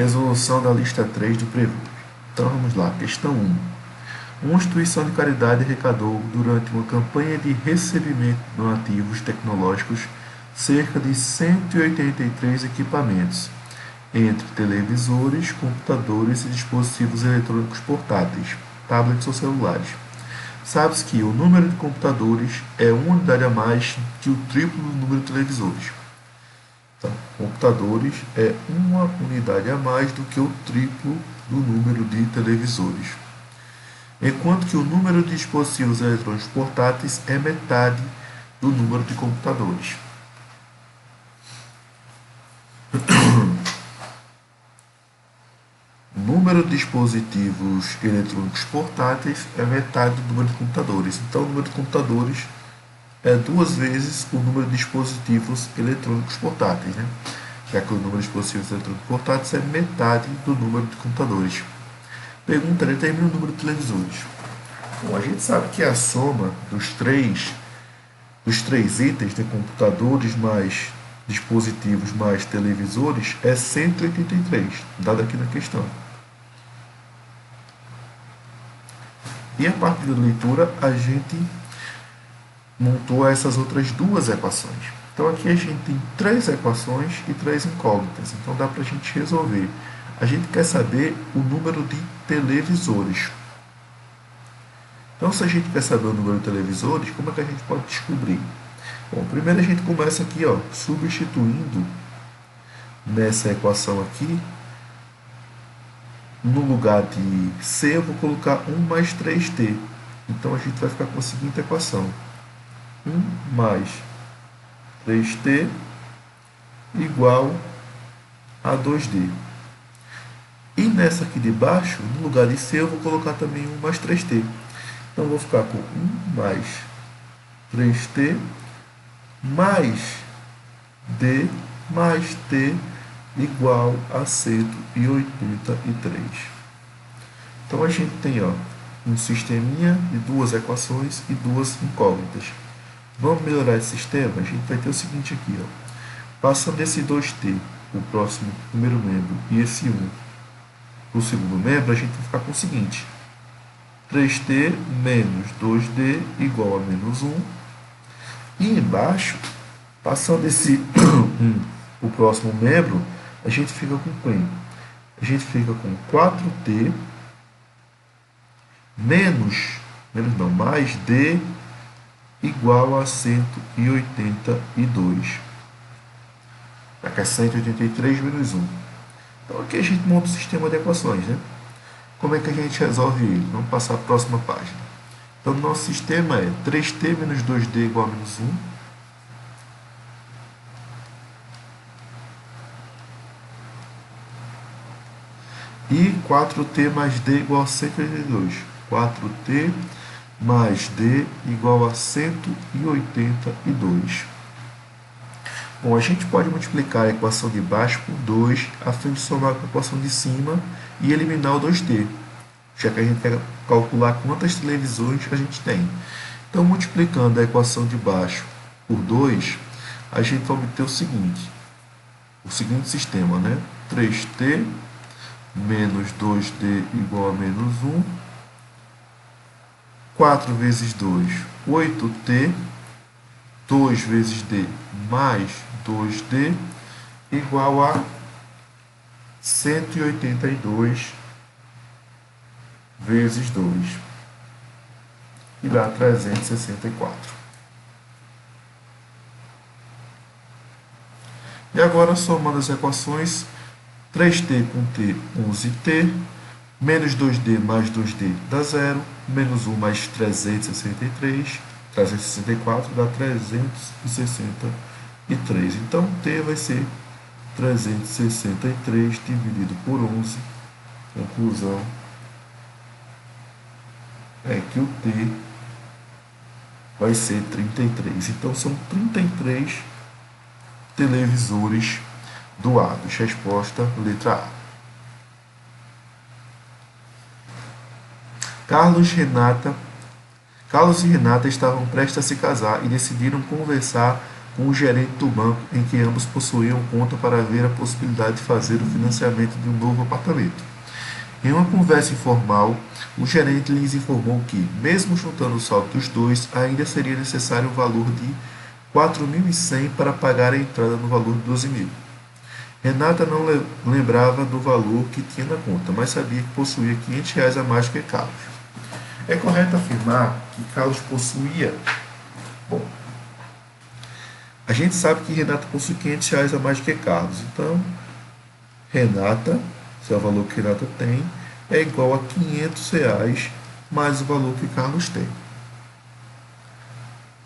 Resolução da lista 3 do Prevu. Então vamos lá, questão 1. Uma instituição de caridade arrecadou, durante uma campanha de recebimento de donativos tecnológicos, cerca de 183 equipamentos, entre televisores, computadores e dispositivos eletrônicos portáteis, tablets ou celulares. Sabe-se que o número de computadores é uma unidade a mais que o triplo do número de televisores. Então, computadores é uma unidade a mais do que o triplo do número de televisores. Enquanto que o número de dispositivos eletrônicos portáteis é metade do número de computadores. O número de dispositivos eletrônicos portáteis é metade do número de computadores. Então, o número de computadores é 2 vezes o número de dispositivos eletrônicos portáteis, né? Já que o número de dispositivos eletrônicos portáteis é metade do número de computadores. Pergunta: determina o número de televisores. Bom, a gente sabe que a soma dos três itens, de computadores mais dispositivos mais televisores, é 183, dado aqui na questão. E a partir da leitura, a gente montou essas outras duas equações. Então aqui a gente tem 3 equações e 3 incógnitas. Então dá para a gente resolver. A gente quer saber o número de televisores. Então, se a gente quer saber o número de televisores, como é que a gente pode descobrir? Bom, primeiro a gente começa aqui, substituindo nessa equação aqui. No lugar de C, eu vou colocar 1 mais 3t. Então, a gente vai ficar com a seguinte equação. 1 mais 3t igual a 2d. E nessa aqui de baixo, no lugar de C, eu vou colocar também 1 mais 3t. Então, eu vou ficar com 1 mais 3t mais d mais t igual a 183. Então, a gente tem um sisteminha de 2 equações e 2 incógnitas. Vamos melhorar esse sistema? A gente vai ter o seguinte aqui. Passando esse 2t, o próximo primeiro membro, e esse 1 para o segundo membro, a gente vai ficar com o seguinte. 3t menos 2d igual a menos 1. E embaixo, passando esse 1 para o próximo membro, a gente fica com quem? A gente fica com 4t mais d igual a 182. Já que é 183 menos 1. Então aqui a gente monta o sistema de equações, né? Como é que a gente resolve ele? Vamos passar a próxima página. Então, o nosso sistema é 3t menos 2d igual a menos 1. E 4t mais d igual a 182. 4t mais d igual a 182. Bom, a gente pode multiplicar a equação de baixo por 2, a fim de somar com a equação de cima e eliminar o 2t, já que a gente quer calcular quantas televisões a gente tem. Então, multiplicando a equação de baixo por 2, a gente vai obter o seguinte sistema, né? 3t menos 2d igual a menos 1, 4 vezes 2, 8t, 2 vezes d mais 2d igual a 182 vezes 2, e dá 364. E agora, somando as equações, 3t com t, 11t, menos 2d mais 2d dá 0, menos 1 mais 364 dá 363. Então, t vai ser 363 dividido por 11. Conclusão é que o t vai ser 33. Então, são 33 televisores doados. Resposta, letra A. Carlos e Renata estavam prestes a se casar e decidiram conversar com o gerente do banco em que ambos possuíam conta para ver a possibilidade de fazer o financiamento de um novo apartamento. Em uma conversa informal, o gerente lhes informou que, mesmo juntando o saldo dos dois, ainda seria necessário um valor de 4.100 para pagar a entrada no valor de 12.000. Renata não lembrava do valor que tinha na conta, mas sabia que possuía R$ 500 a mais que Carlos. É correto afirmar que Carlos possuía... Bom, a gente sabe que Renata possui R$ 500 a mais que Carlos. Então, Renata, se é o valor que Renata tem, é igual a R$ 500 mais o valor que Carlos tem.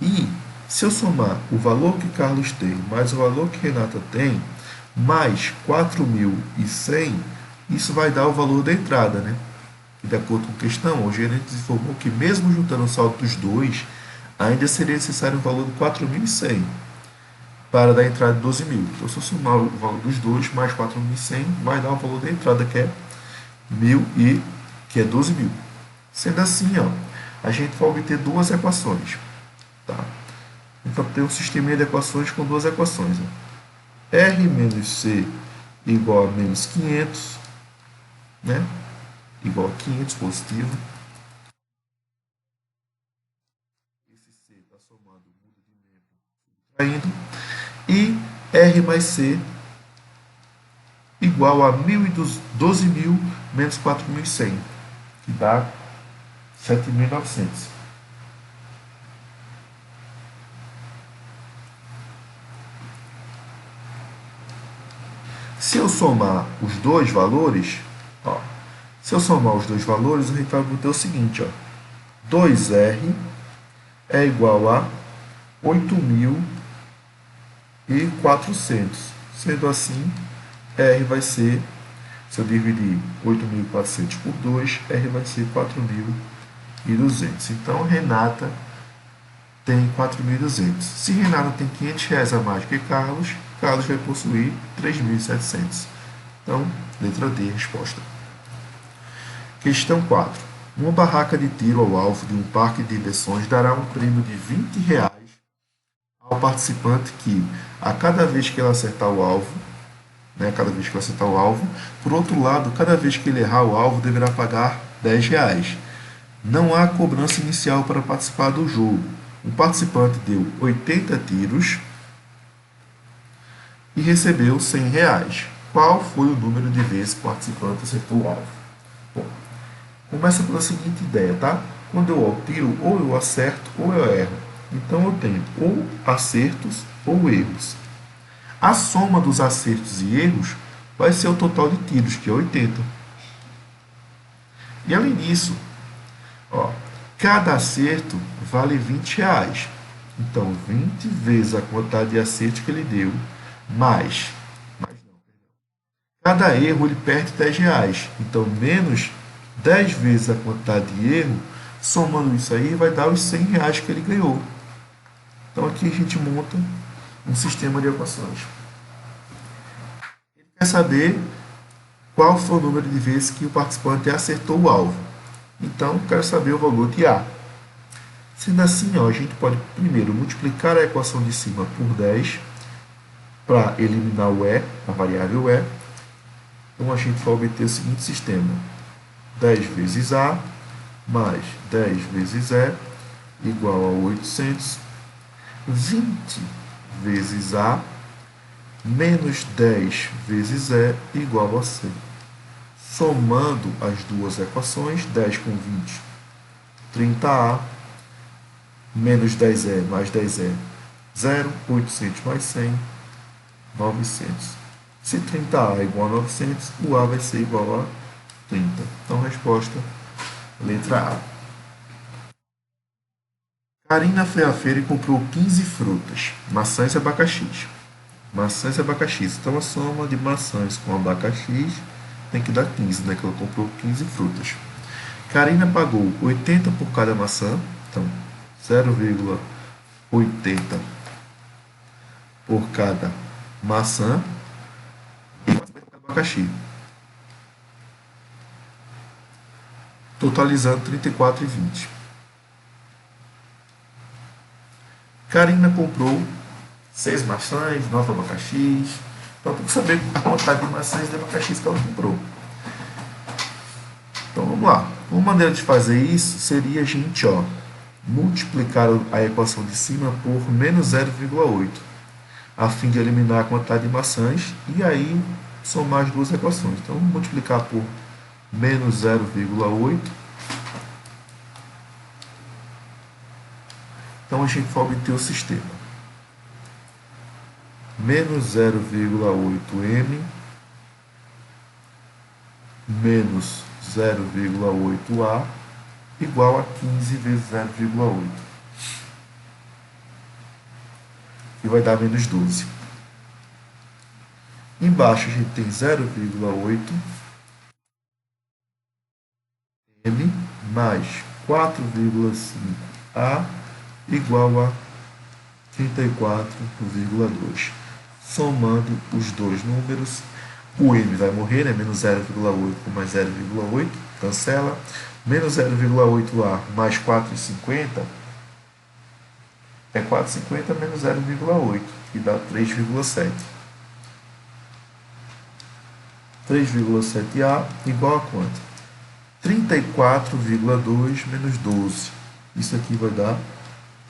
E, se eu somar o valor que Carlos tem mais o valor que Renata tem, mais 4.100, isso vai dar o valor da entrada, né? E de acordo com a questão, o gerente informou que mesmo juntando o saldo dos dois, ainda seria necessário um valor de 4.100 para dar a entrada de 12.000. Então, se eu somar o valor dos dois mais 4.100, vai dar o valor da entrada, que é 12.000. Sendo assim, ó, a gente vai obter duas equações. Tá? Então, tem um sistema de equações com duas equações. Ó. R menos C igual a menos 500, né? Igual a 500 positivo. Esse C está somando, muda de membro, subtraindo. E R mais C igual a 12.000 menos 4.100, que dá 7.900. Se eu somar os dois valores, ó, se eu somar os dois valores, a gente vai obter o seguinte, ó, 2R é igual a 8.400. Sendo assim, R vai ser, se eu dividir 8.400 por 2, R vai ser 4.200. Então, Renata tem 4.200. Se Renata tem R$ 500 a mais que Carlos, Carlos vai possuir 3.700. Então, letra D, resposta. Questão 4. Uma barraca de tiro ao alvo de um parque de diversões dará um prêmio de R$ 20 ao participante que, a cada vez que ela acertar o alvo, por outro lado, cada vez que ele errar o alvo, deverá pagar R$ 10. Não há cobrança inicial para participar do jogo. O participante deu 80 tiros e recebeu R$ 100. Qual foi o número de vezes que o participante acertou o alvo? Bom, começa pela seguinte ideia, tá? Quando eu tiro, ou eu acerto ou eu erro. Então eu tenho ou acertos ou erros. A soma dos acertos e erros vai ser o total de tiros, que é 80. E além disso, ó, cada acerto vale R$ 20. Então, 20 vezes a quantidade de acertos que ele deu, mais cada erro ele perde R$ 10. Então, menos 10 vezes a quantidade de erro, somando isso aí, vai dar os R$ 100 que ele ganhou. Então, aqui a gente monta um sistema de equações. Ele quer saber qual foi o número de vezes que o participante acertou o alvo. Então, quero saber o valor de A. Sendo assim, ó, a gente pode primeiro multiplicar a equação de cima por 10 para eliminar o E, a variável E. Então, a gente vai obter o seguinte sistema. 10 vezes A mais 10 vezes E igual a 800. 20 vezes A menos 10 vezes E igual a 100. Somando as duas equações, 10 com 20, 30A, menos 10E mais 10E, 0, 800 mais 100, 900. Se 30A é igual a 900, o A vai ser igual a 30. Então, resposta, letra A. Karina foi à feira e comprou 15 frutas, maçãs e abacaxis. Maçãs e abacaxis. Então, a soma de maçãs com abacaxis tem que dar 15, né? Que ela comprou 15 frutas. Karina pagou 80 por cada maçã. Então, 0,80 por cada maçã e abacaxi. Totalizando 34,20. Karina comprou 6 maçãs, 9 abacaxis. Então tem que saber a quantidade de maçãs e de abacaxis que ela comprou. Então vamos lá. Uma maneira de fazer isso seria a gente multiplicar a equação de cima por menos 0,8, a fim de eliminar a quantidade de maçãs e aí somar as duas equações. Então vamos multiplicar por menos 0,8. Então a gente vai obter o sistema. Menos 0,8m menos 0,8a igual a 15 vezes 0,8, que vai dar menos 12. Embaixo a gente tem 0,8m mais 4,5a igual a 34,2. Somando os dois números, o m vai morrer, né? Menos 0,8 com mais 0,8, cancela. Menos 0,8a mais 4,50 é 4,50 menos 0,8, que dá 3,7. 3,7a igual a quanto? 34,2 menos 12. Isso aqui vai dar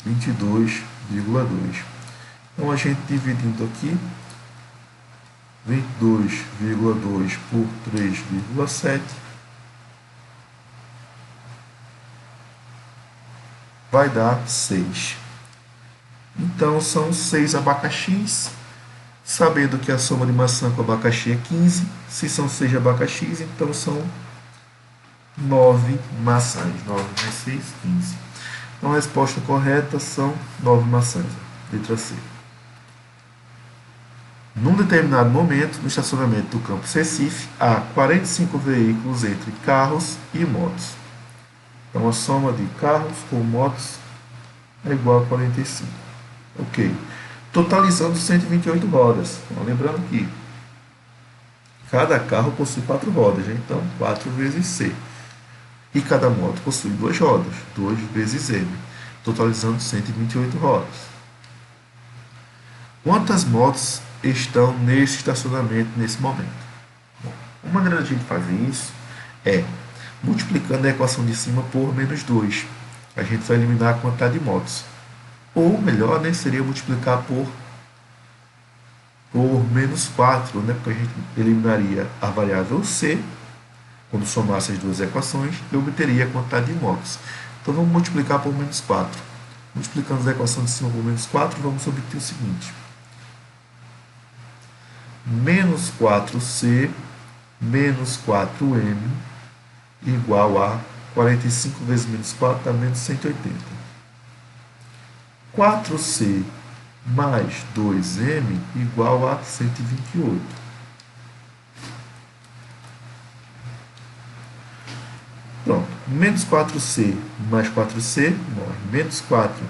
22,2. Então, a gente dividindo aqui, 22,2 por 3,7 vai dar 6. Então, são 6 abacaxis. Sabendo que a soma de maçã com abacaxi é 15, se são 6 abacaxis, então são 9 maçãs. 9 mais 6, 15. Então, a resposta correta são 9 maçãs. Letra C. Num determinado momento, no estacionamento do campus Recife, há 45 veículos entre carros e motos. Então, a soma de carros com motos é igual a 45. Ok. Totalizando 128 rodas. Então, lembrando que cada carro possui 4 rodas, né? Então 4 vezes C. E cada moto possui 2 rodas, 2 vezes M, totalizando 128 rodas. Quantas motos estão nesse estacionamento nesse momento? Bom, uma maneira de a gente fazer isso é multiplicando a equação de cima por menos 2. A gente vai eliminar a quantidade de motos. Ou melhor, né, seria multiplicar por menos 4, né, porque a gente eliminaria a variável C, quando somasse as duas equações, e obteria a quantidade de motos. Então vamos multiplicar por menos 4. Multiplicando a equação de cima por menos 4, vamos obter o seguinte. Menos 4C menos 4M igual a 45 vezes menos 4 dá menos 180. 4C mais 2M igual a 128. Pronto. Menos 4C mais 4C morre. Menos 4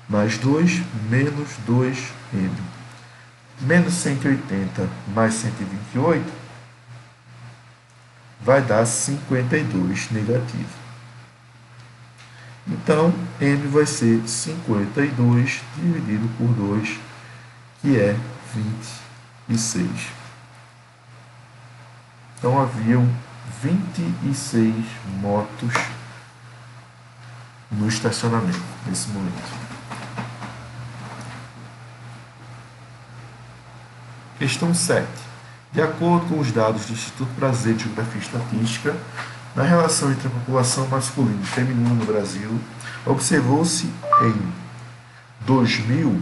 mais 2, menos 2M. Menos 180 mais 128 vai dar 52 negativo. Então, M vai ser 52 dividido por 2, que é 26. Então, haviam 26 motos no estacionamento nesse momento. Questão 7. De acordo com os dados do Instituto Brasileiro de Geografia e Estatística, na relação entre a população masculina e feminina no Brasil, observou-se em 2000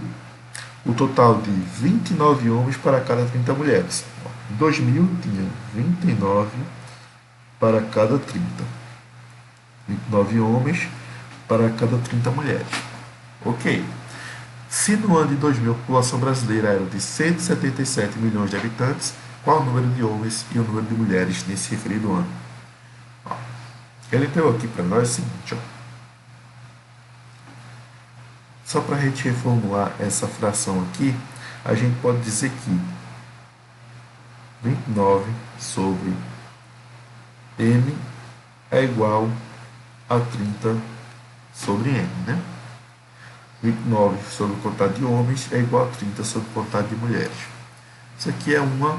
o total de 29 homens para cada 30 mulheres. Em 2000 tinha 29 para cada 30. 29 homens para cada 30 mulheres. Ok. Se no ano de 2000 a população brasileira era de 177 milhões de habitantes, qual o número de homens e o número de mulheres nesse referido ano? Ele deu aqui para nós o seguinte, só para a gente reformular essa fração aqui, a gente pode dizer que 29 sobre M é igual a 30 sobre M, né? 29 sobre a quantidade de homens é igual a 30 sobre a quantidade de mulheres. Isso aqui é uma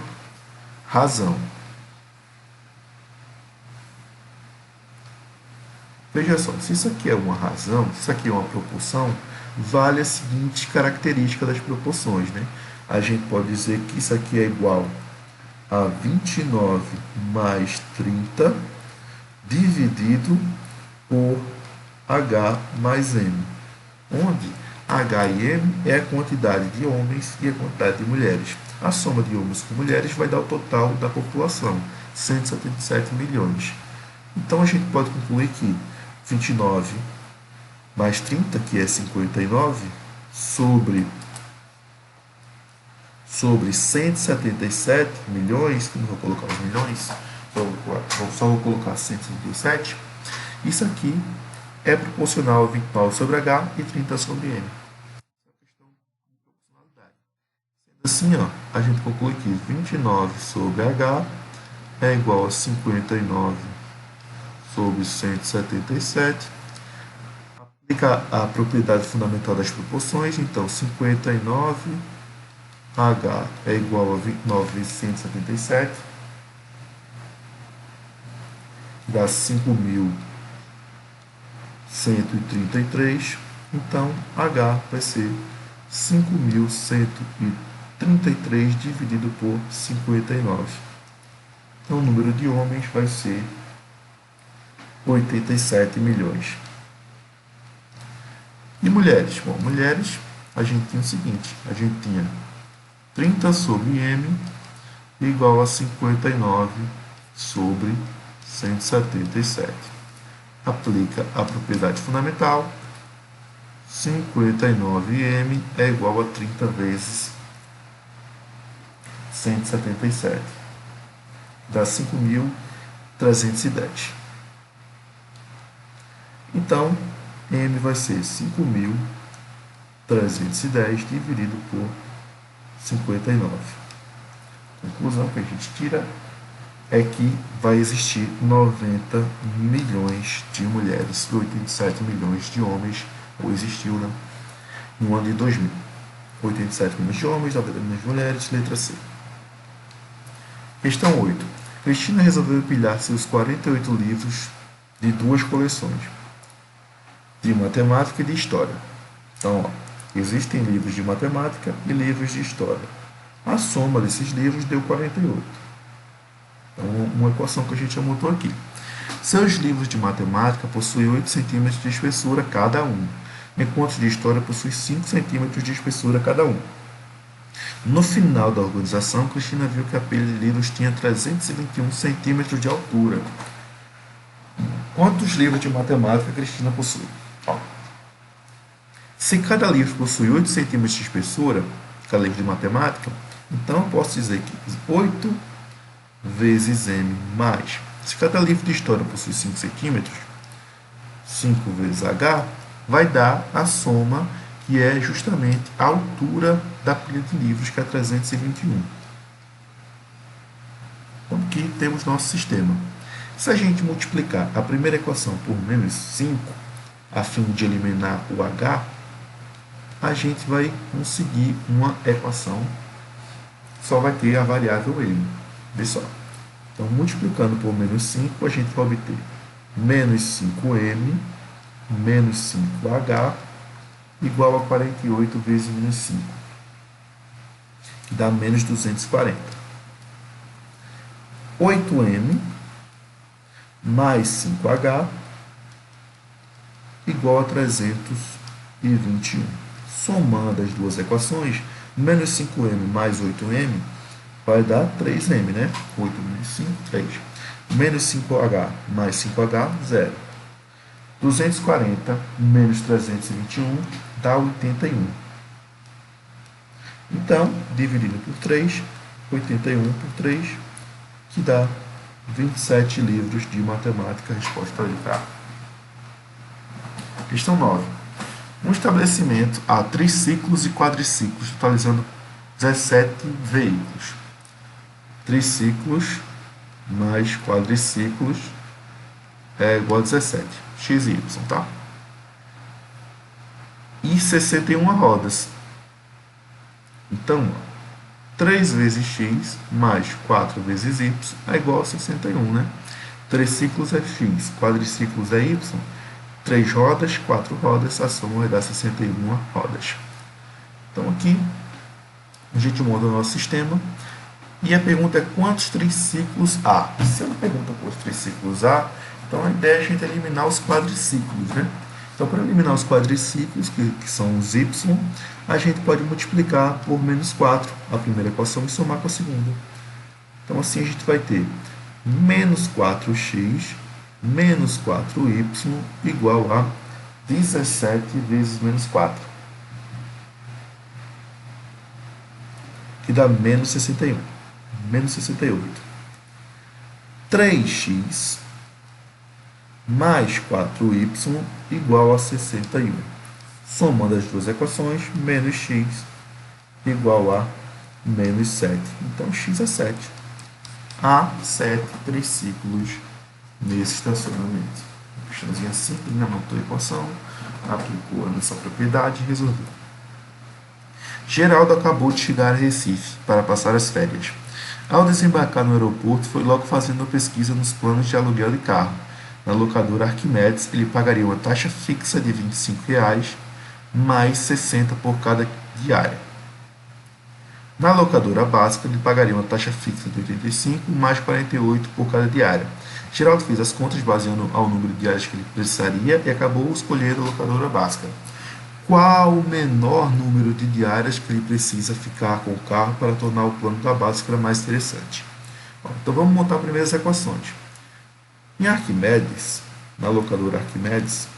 razão. Veja só, se isso aqui é uma razão, se isso aqui é uma proporção, vale a seguinte característica das proporções, né? A gente pode dizer que isso aqui é igual a 29 mais 30 dividido por H mais M, onde H e M é a quantidade de homens e a quantidade de mulheres. A soma de homens com mulheres vai dar o total da população, 177 milhões. Então a gente pode concluir que 29 mais 30, que é 59, sobre 177 milhões, que não vou colocar os milhões, só vou colocar 177, isso aqui é proporcional a 29 sobre H e 30 sobre M. Assim, ó, a gente conclui que 29 sobre H é igual a 59 sobre 177. Aplica a propriedade fundamental das proporções, então 59 H é igual a 29 vezes 177, que dá 5.133. Então, H vai ser 5.133 dividido por 59. Então, o número de homens vai ser 87 milhões. E mulheres? Bom, mulheres, a gente tinha o seguinte, a gente tinha 30 sobre M igual a 59 sobre 177. Aplica a propriedade fundamental, 59M é igual a 30 vezes 177, dá 5.310. Então, M vai ser 5.310 dividido por 59. Conclusão que a gente tira é que vai existir 90 milhões de mulheres e 87 milhões de homens, ou existiu, né, no ano de 2000. 87 milhões de homens, 90 milhões de mulheres, letra C. Questão 8. Cristina resolveu empilhar seus 48 livros de duas coleções, de matemática e de história. Então, ó, existem livros de matemática e livros de história. A soma desses livros deu 48. Então, uma equação que a gente já montou aqui. Seus livros de matemática possuem 8 centímetros de espessura cada um, enquanto os de história possuem 5 centímetros de espessura cada um. No final da organização, Cristina viu que a pilha de livros tinha 321 centímetros de altura. Quantos livros de matemática Cristina possui? Ó. Se cada livro possui 8 centímetros de espessura, cada livro de matemática, então eu posso dizer que 8 vezes M mais, se cada livro de história possui 5 centímetros, 5 vezes H, vai dar a soma, que é justamente a altura da pilha de livros, que é 321. Então, aqui temos nosso sistema. Se a gente multiplicar a primeira equação por menos 5, a fim de eliminar o H, a gente vai conseguir uma equação, só vai ter a variável M. Vê só. Então, multiplicando por menos 5, a gente vai obter menos 5M menos 5H igual a 48 vezes menos 5, que dá menos 240. 8M mais 5H igual a 321. Somando as duas equações, menos 5M mais 8M vai dar 3M, né? 8 menos 5, 3. Menos 5H mais 5H, 0. 240 menos 321 dá 81. Então, dividido por 3, 81 por 3, que dá 27 livros de matemática. Resposta letra A. Questão 9. Um estabelecimento há triciclos e quadriciclos, totalizando 17 veículos. Triciclos mais quadriciclos é igual a 17. X e Y, tá? e 61 rodas. Então, 3 vezes x mais 4 vezes y é igual a 61, né? Triciclos é x, quadriciclos é y. 3 rodas, 4 rodas, a soma vai dar 61 rodas. Então, aqui, a gente monta o nosso sistema. E a pergunta é quantos triciclos há? Se ela pergunta quantos triciclos há, então a ideia é a gente eliminar os quadriciclos, né? Então, para eliminar os quadriciclos, que são os y, a gente pode multiplicar por menos 4 a primeira equação e somar com a segunda. Então, assim a gente vai ter menos 4x menos 4y igual a 17 vezes menos 4, que dá menos 61, menos 68. 3x mais 4y igual a 61. Somando as duas equações, menos x igual a menos 7. Então, x é 7. Há 7 triciclos nesse estacionamento. Questãozinha simples, né? Montou a equação, aplicou nessa propriedade e resolveu. Geraldo acabou de chegar a Recife para passar as férias. Ao desembarcar no aeroporto, foi logo fazendo pesquisa nos planos de aluguel de carro. Na locadora Arquimedes, ele pagaria uma taxa fixa de R$ 25,00 mais 60 por cada diária. Na locadora básica, ele pagaria uma taxa fixa de 85 mais 48 por cada diária. Geraldo fez as contas baseando ao número de diárias que ele precisaria e acabou escolhendo a locadora básica. Qual o menor número de diárias que ele precisa ficar com o carro para tornar o plano da básica mais interessante? Bom, então vamos montar primeiro as equações. Em Arquimedes, na locadora Arquimedes,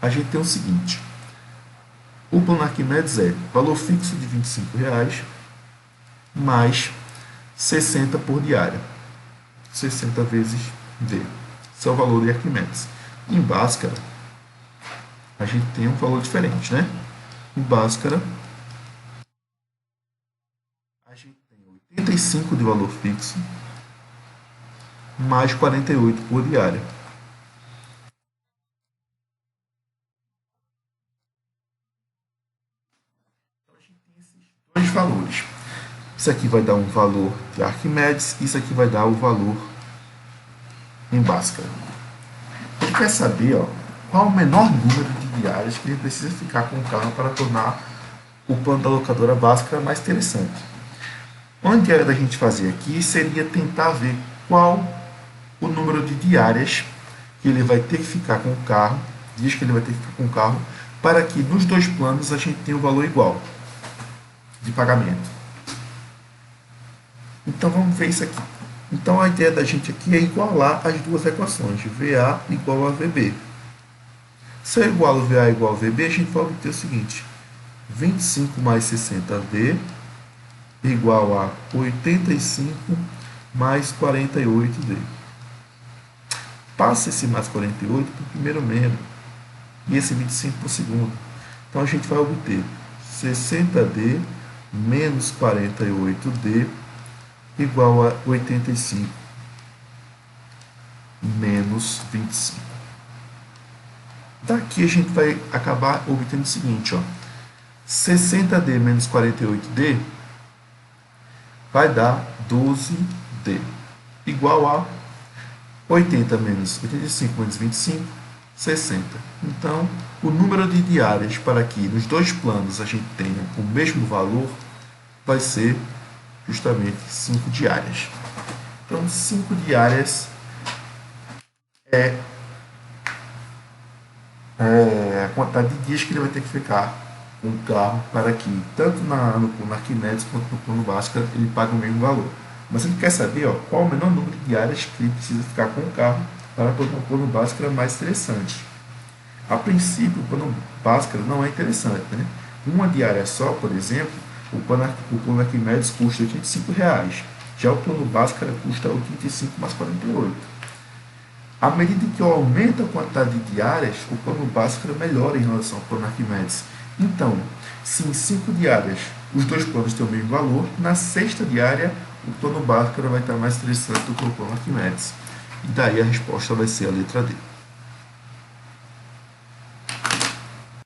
a gente tem o seguinte. O plano Arquimedes é valor fixo de R$ 25,00 mais 60 por diária. 60 vezes D. Esse é o valor de Arquimedes. Em Bhaskara, a gente tem um valor diferente, né? Em Bhaskara, a gente tem 85 de valor fixo mais 48 por diária. Então, a gente tem esses dois valores. Isso aqui vai dar um valor de Arquimedes, isso aqui vai dar o valor em Bhaskara. Ele quer saber qual o menor número de diárias que ele precisa ficar com o carro para tornar o plano da locadora básica mais interessante. Uma ideia da gente fazer aqui seria tentar ver qual o número de diárias que ele vai ter que ficar com o carro, dias que ele vai ter que ficar com o carro, para que nos dois planos a gente tenha um valor igual de pagamento. Então vamos ver isso aqui. Então a ideia da gente aqui é igualar as duas equações, VA igual a VB. Se eu igualo VA igual a VB, a gente vai obter o seguinte: 25 mais 60D igual a 85 mais 48D. Passa esse mais 48 para o primeiro membro e esse 25 para o segundo. Então a gente vai obter 60D menos 48D igual a 85 menos 25. Daqui a gente vai acabar obtendo o seguinte, 60D menos 48D vai dar 12D, igual a 80 menos 85 menos 25, 60. Então, o número de diárias para que nos dois planos a gente tenha o mesmo valor vai ser justamente 5 diárias. Então, 5 diárias é a quantidade de dias que ele vai ter que ficar com o carro para que, tanto no plano Arquimedes quanto no plano Bhaskara, ele pague o mesmo valor. Mas ele quer saber qual o menor número de diárias que ele precisa ficar com o carro para tornar o plano Bhaskara mais interessante. A princípio, o plano Bhaskara não é interessante, né? Uma diária só, por exemplo, o plano Arquimedes custa R$ 85,00. Já o plano Bhaskara custa 85 mais 48. À medida que eu aumento a quantidade de diárias, o plano Bhaskara melhora em relação ao plano Arquimedes. Então, se em 5 diárias os dois planos têm o mesmo valor, na sexta diária o plano Bhaskara vai estar mais interessante do que o plano Arquimedes. E daí a resposta vai ser a letra D.